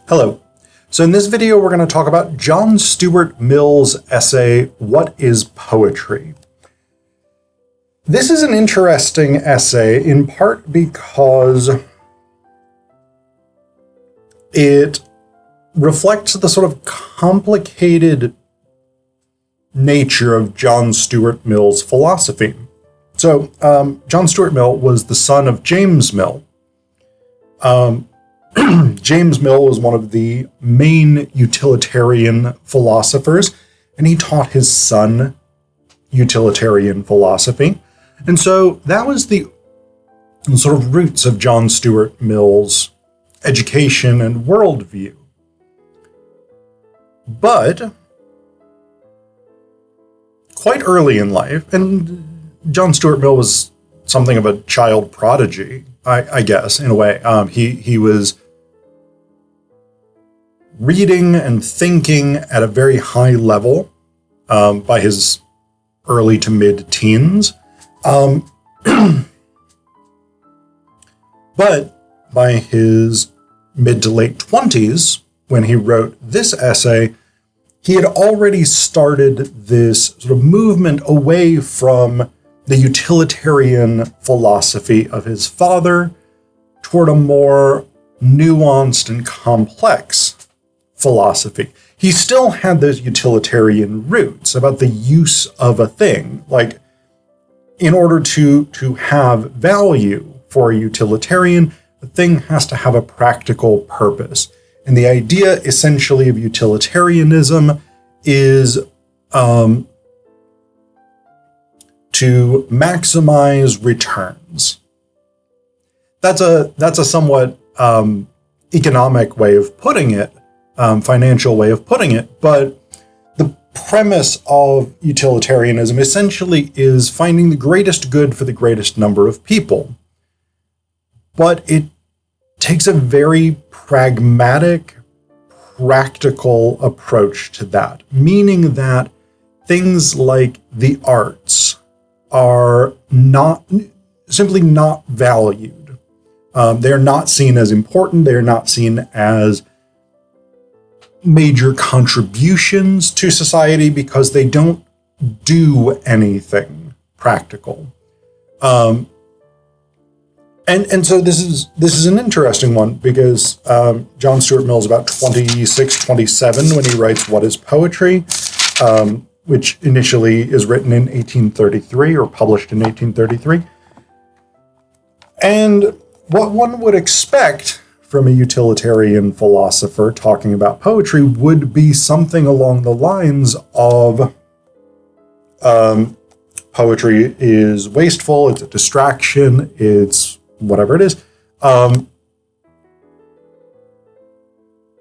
Hello. So in this video, we're going to talk about John Stuart Mill's essay, What is Poetry? This is an interesting essay in part because it reflects the sort of complicated nature of John Stuart Mill's philosophy. So John Stuart Mill was the son of James Mill. James Mill was one of the main utilitarian philosophers, and he taught his son utilitarian philosophy. And so that was the sort of roots of John Stuart Mill's education and worldview. But quite early in life, and John Stuart Mill was something of a child prodigy, I guess, in a way. He was reading and thinking at a very high level by his early to mid-teens. But by his mid to late 20s, when he wrote this essay, he had already started this sort of movement away from the utilitarian philosophy of his father toward a more nuanced and complex philosophy. He still had those utilitarian roots about the use of a thing. Like, in order to have value for a utilitarian, the thing has to have a practical purpose. And the idea essentially of utilitarianism is to maximize returns. That's a somewhat economic way of putting it, financial way of putting it, but the premise of utilitarianism essentially is finding the greatest good for the greatest number of people. But it takes a very pragmatic, practical approach to that, meaning that things like the arts are simply not valued. They're not seen as important. They're not seen as major contributions to society because they don't do anything practical. And so this is an interesting one because John Stuart Mill is about 26, 27 when he writes What is Poetry, which initially is written in 1833 or published in 1833. And what one would expect from a utilitarian philosopher talking about poetry would be something along the lines of poetry is wasteful, it's a distraction, it's whatever it is. But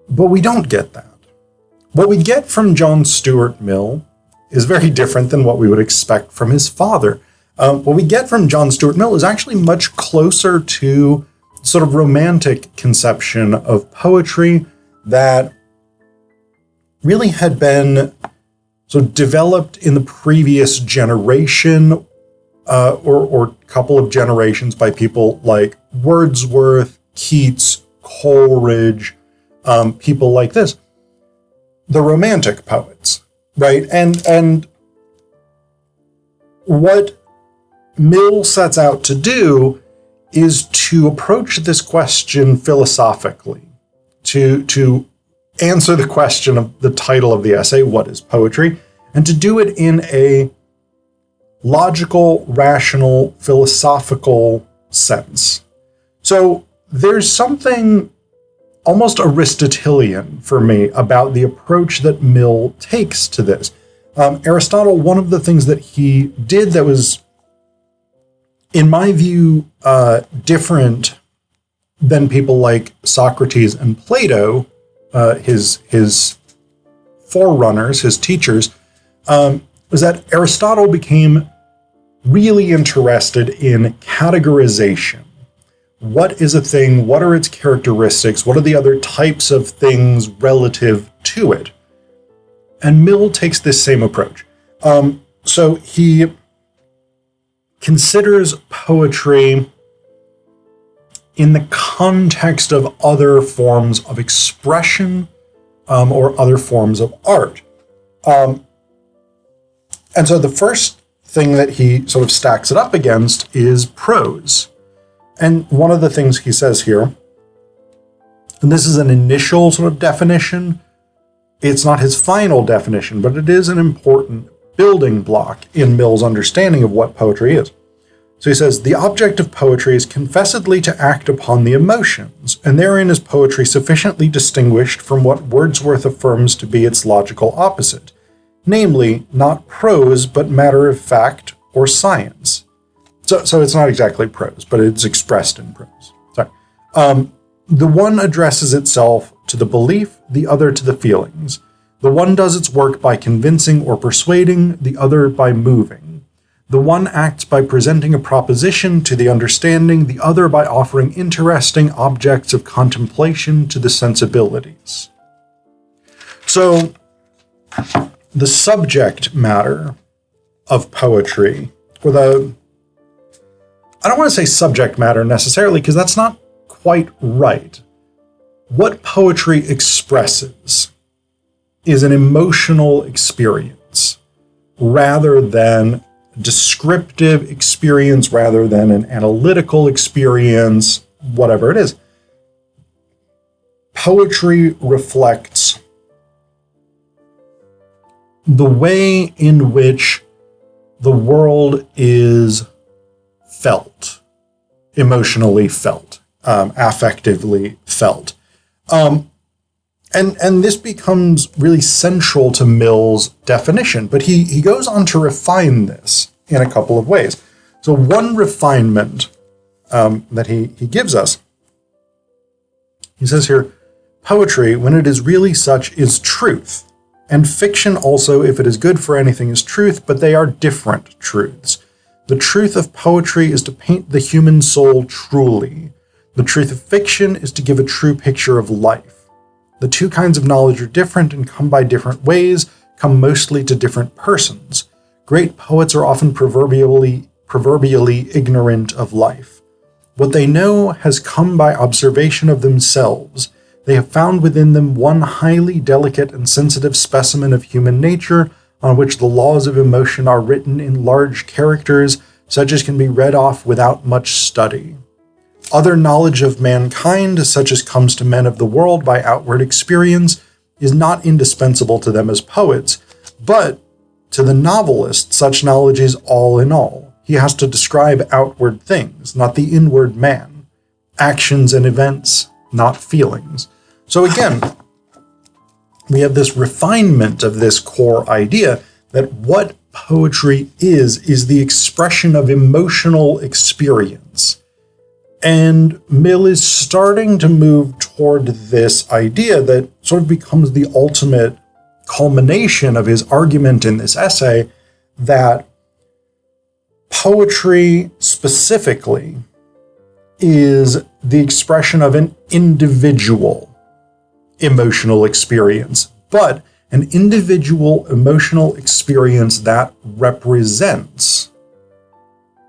we don't get that. What we get from John Stuart Mill is very different than what we would expect from his father. What we get from John Stuart Mill is actually much closer to sort of romantic conception of poetry that really had been sort of developed in the previous generation or couple of generations by people like Wordsworth, Keats, Coleridge, people like this, the Romantic poets, right? And what Mill sets out to do is to approach this question philosophically, to answer the question of the title of the essay, What is Poetry? And to do it in a logical, rational, philosophical sense. So there's something almost Aristotelian for me about the approach that Mill takes to this. Aristotle, one of the things that he did that was, in my view, different than people like Socrates and Plato, his forerunners, his teachers, was that Aristotle became really interested in categorization. What is a thing? What are its characteristics? What are the other types of things relative to it? And Mill takes this same approach. So he considers poetry in the context of other forms of expression or other forms of art. And so the first thing that he sort of stacks it up against is prose. And one of the things he says here, and this is an initial sort of definition, it's not his final definition, but it is an important building block in Mill's understanding of what poetry is. So he says, the object of poetry is confessedly to act upon the emotions, and therein is poetry sufficiently distinguished from what Wordsworth affirms to be its logical opposite, namely, not prose, but matter of fact or science. So it's not exactly prose, but it's expressed in prose. Sorry. The one addresses itself to the belief, the other to the feelings. The one does its work by convincing or persuading, the other by moving. The one acts by presenting a proposition to the understanding, the other by offering interesting objects of contemplation to the sensibilities. So, the subject matter of poetry, or I don't want to say subject matter necessarily, because that's not quite right. What poetry expresses is an emotional experience rather than descriptive experience, rather than an analytical experience, whatever it is. Poetry reflects the way in which the world is felt, emotionally felt, affectively felt. And this becomes really central to Mill's definition, but he goes on to refine this in a couple of ways. So one refinement that he gives us, he says here, poetry, when it is really such, is truth, and fiction also, if it is good for anything, is truth, but they are different truths. The truth of poetry is to paint the human soul truly. The truth of fiction is to give a true picture of life. The two kinds of knowledge are different and come by different ways, come mostly to different persons. Great poets are often proverbially ignorant of life. What they know has come by observation of themselves. They have found within them one highly delicate and sensitive specimen of human nature, on which the laws of emotion are written in large characters, such as can be read off without much study. Other knowledge of mankind, such as comes to men of the world by outward experience, is not indispensable to them as poets, but to the novelist, such knowledge is all in all. He has to describe outward things, not the inward man. Actions and events, not feelings. So again, we have this refinement of this core idea that what poetry is the expression of emotional experience. And Mill is starting to move toward this idea that sort of becomes the ultimate culmination of his argument in this essay, that poetry specifically is the expression of an individual emotional experience, but an individual emotional experience that represents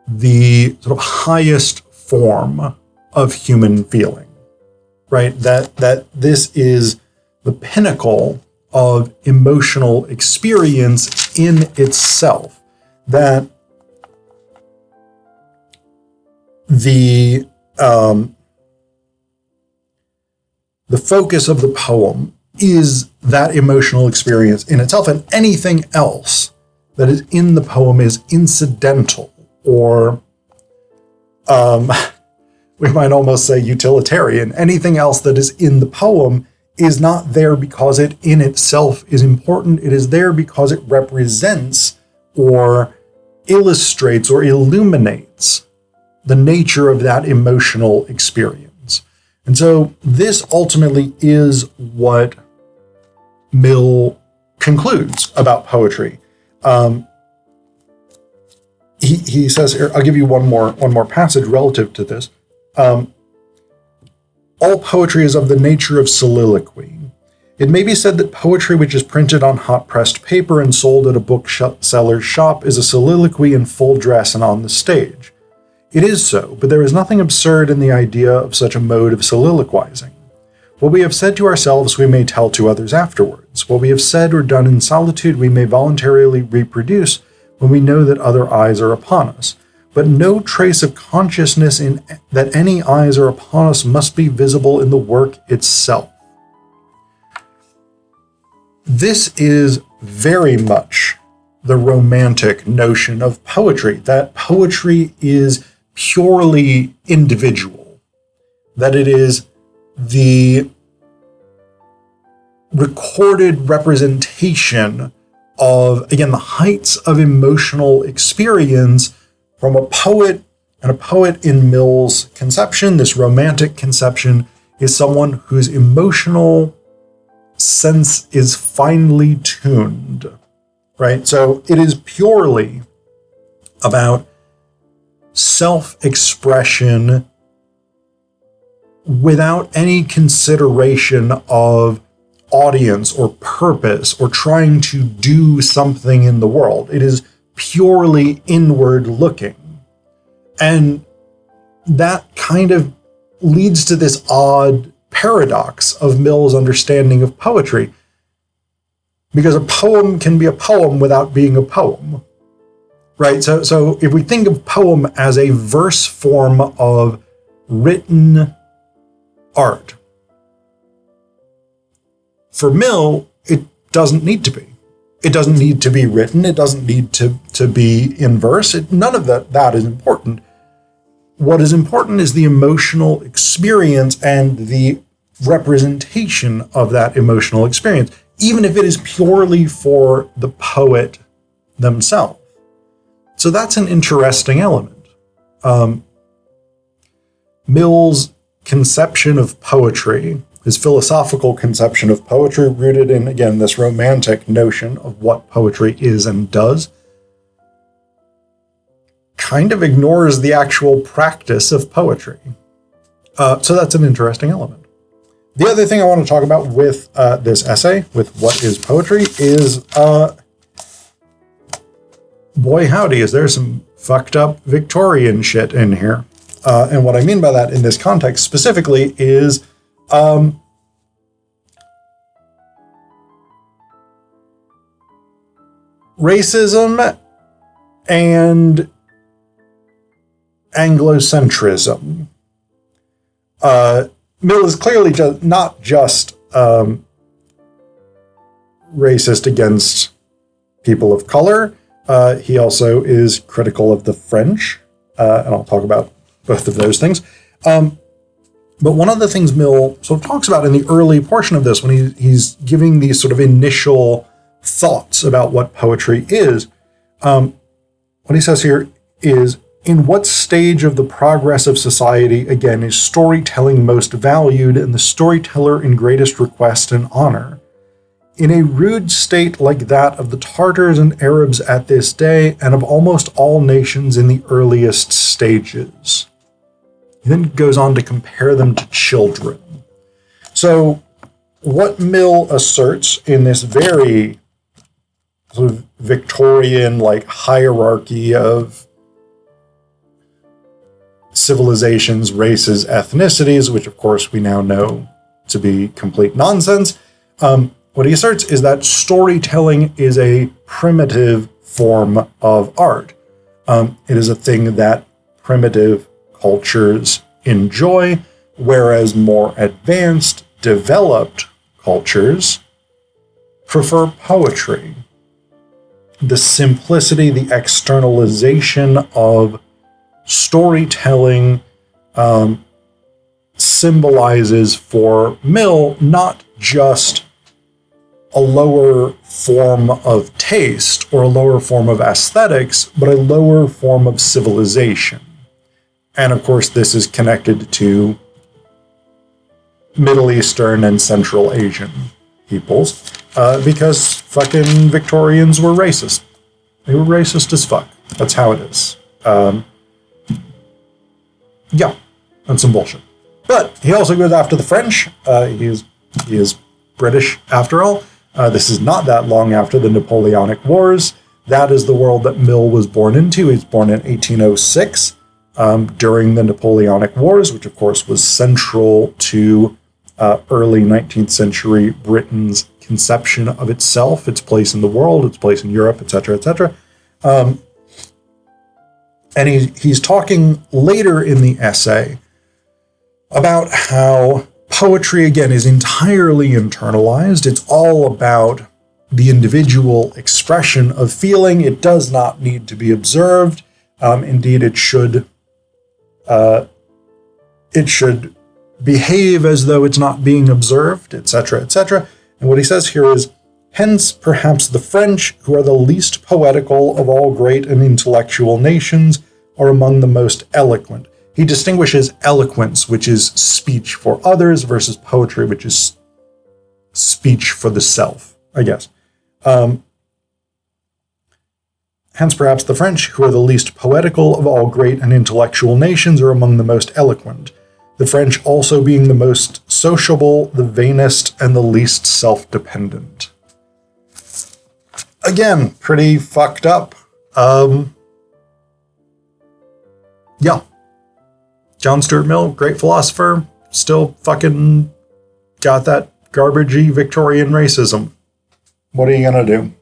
the sort of highest form of human feeling, right? That this is the pinnacle of emotional experience in itself, that the focus of the poem is that emotional experience in itself, and anything else that is in the poem is incidental, or we might almost say utilitarian. Anything else that is in the poem is not there because it in itself is important. It is there because it represents or illustrates or illuminates the nature of that emotional experience. And so this ultimately is what Mill concludes about poetry. He says here, I'll give you one more passage relative to this. All poetry is of the nature of soliloquy. It may be said that poetry which is printed on hot-pressed paper and sold at a bookseller's shop is a soliloquy in full dress and on the stage. It is so, but there is nothing absurd in the idea of such a mode of soliloquizing. What we have said to ourselves we may tell to others afterwards. What we have said or done in solitude we may voluntarily reproduce when we know that other eyes are upon us. But no trace of consciousness in that any eyes are upon us must be visible in the work itself. This is very much the romantic notion of poetry, that poetry is purely individual, that it is the recorded representation of, again, the heights of emotional experience from a poet. And a poet in Mill's conception, this romantic conception, is someone whose emotional sense is finely tuned, right? So it is purely about self-expression without any consideration of audience or purpose or trying to do something in the world. It is purely inward looking. And that kind of leads to this odd paradox of Mill's understanding of poetry, because a poem can be a poem without being a poem, right? So if we think of poem as a verse form of written art, for Mill, it doesn't need to be. It doesn't need to be written. It doesn't need to be in verse. None of that is important. What is important is the emotional experience and the representation of that emotional experience, even if it is purely for the poet themselves. So that's an interesting element. Mill's conception of poetry, his philosophical conception of poetry, rooted in, again, this romantic notion of what poetry is and does, kind of ignores the actual practice of poetry. So that's an interesting element. The other thing I want to talk about with this essay, with what is poetry, is, boy howdy, is there some fucked up Victorian shit in here. And what I mean by that in this context specifically is racism and Anglocentrism. Mill is clearly not just racist against people of color. He also is critical of the French, and I'll talk about both of those things. But one of the things Mill sort of talks about in the early portion of this, when he's giving these sort of initial thoughts about what poetry is, what he says here is, in what stage of the progress of society, again, is storytelling most valued and the storyteller in greatest request and honor? In a rude state like that of the Tartars and Arabs at this day, and of almost all nations in the earliest stages. He then goes on to compare them to children. So what Mill asserts in this very sort of Victorian, like, hierarchy of civilizations, races, ethnicities, which of course we now know to be complete nonsense, what he asserts is that storytelling is a primitive form of art. It is a thing that primitive cultures enjoy, whereas more advanced, developed cultures prefer poetry. The simplicity, the externalization of storytelling symbolizes for Mill not just a lower form of taste or a lower form of aesthetics, but a lower form of civilization. And of course, this is connected to Middle Eastern and Central Asian peoples, because fucking Victorians were racist. They were racist as fuck. That's how it is. Yeah, that's some bullshit. But he also goes after the French. He is British after all. This is not that long after the Napoleonic Wars. That is the world that Mill was born into. He's born in 1806. during the Napoleonic Wars, which of course was central to early 19th century Britain's conception of itself, its place in the world, its place in Europe, etc., etc. And he's talking later in the essay about how poetry, again, is entirely internalized. It's all about the individual expression of feeling. It does not need to be observed. Indeed, it should behave as though it's not being observed, etc., etc. And what he says here is, hence, perhaps the French, who are the least poetical of all great and intellectual nations, are among the most eloquent. He distinguishes eloquence, which is speech for others, versus poetry, which is speech for the self, I guess. Hence, perhaps the French, who are the least poetical of all great and intellectual nations, are among the most eloquent. The French also being the most sociable, the vainest, and the least self-dependent. Again, pretty fucked up. Yeah. John Stuart Mill, great philosopher, still fucking got that garbagey Victorian racism. What are you gonna do?